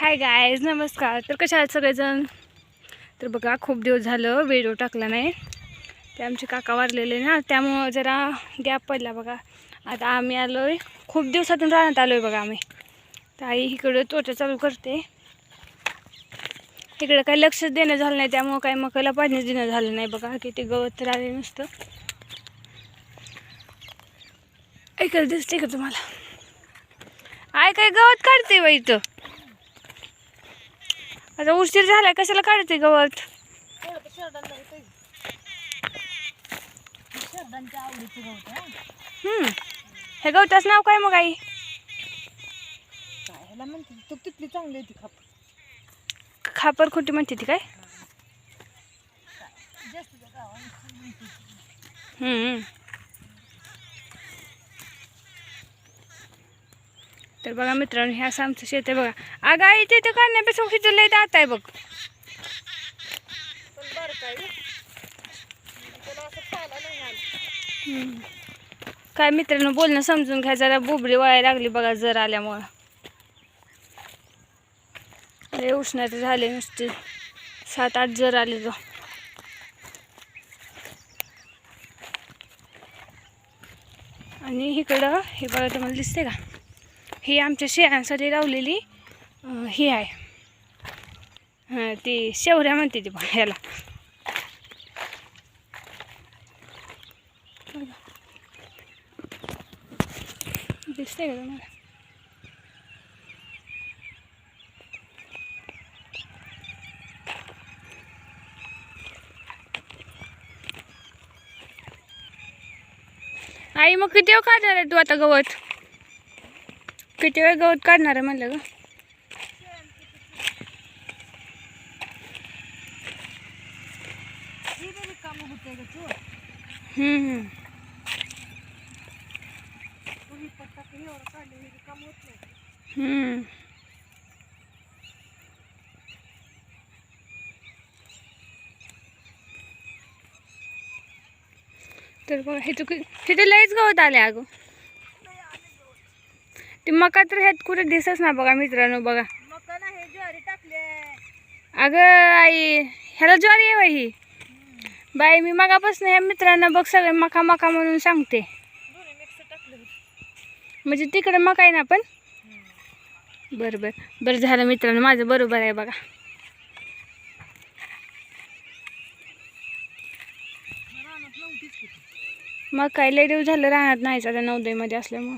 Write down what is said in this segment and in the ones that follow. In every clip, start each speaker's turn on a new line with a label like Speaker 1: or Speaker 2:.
Speaker 1: Hi guys, नमस्कार. तर कशा आहात सगळेजण? तर बघा, खूप दिवस झालं व्हिडिओ टाकला नाही. ते आमचे काका वारलेले ना, त्यामुळं जरा गॅप पडला बघा. आता आम्ही आलो आहे, खूप दिवसातून राहण्यात आलो आहे बघा आम्ही. तर आई इकडं तोटा चालू करते. इकडं काही लक्ष देणं झालं नाही, त्यामुळं काही मकाला पाणी देणं झालं नाही बघा. किती गवत तर आले नुसतं. ऐकायला दिसते का तुम्हाला? आय काय गवत काढते बाई इथं. आता उशीर झालाय, कशाला काढते गवत? हे गवताचं नाव काय मग आई?
Speaker 2: म्हणते तिथली चांगली होती खापर.
Speaker 1: खापर खोटी म्हणते ती काय? तर बघा मित्रांनो, हे असं आमचं शेत आहे बघा. अगं आई, तिथे काढण्यापेक्षा तिथं लय दात आहे बघ. काय मित्रांनो, बोलणं समजून घ्या जरा. बुबडी वळायला लागली बघा जर आल्यामुळं. लय उष्णता झाले नुसते. 7-8 जर आले तो. आणि इकडं हे बघा, तुम्हाला दिसते का? ही आमच्या शेळ्यांसाठी लावलेली ही आहे. हां, ती शेवऱ्या म्हणते ती बघा ह्याला. दिसते का तुम्हाला? आई, मग किती वेळ काढणार आहे तू आता गवत? किती वेळ गवत काढणार आहे म्हणलं ग? तर बघा, हे लयच गवत आले अगं. ते मका तर ह्यात कुठे दिसच ना बघा मित्रांनो. बघा अगं आई, ह्याला ज्वारी आहे ही बाई. मी मगापासून ह्या मित्रांना बघ सगळे मका मका म्हणून सांगते. म्हणजे तिकडे मका आहे ना पण. बरं झालं मित्रांनो, माझं बरोबर आहे बघा. मग काय लय दिवस झालं राहणार नाहीच आता 9 मध्ये असल्यामुळं.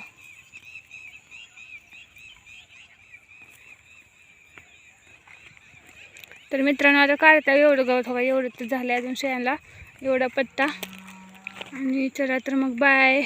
Speaker 1: तर मित्रांनो, आता काढता एवढं गवत हवं, एवढं तर झालं अजून शेळ्यांना एवढा पत्ता. आणि चला तर मग बाय.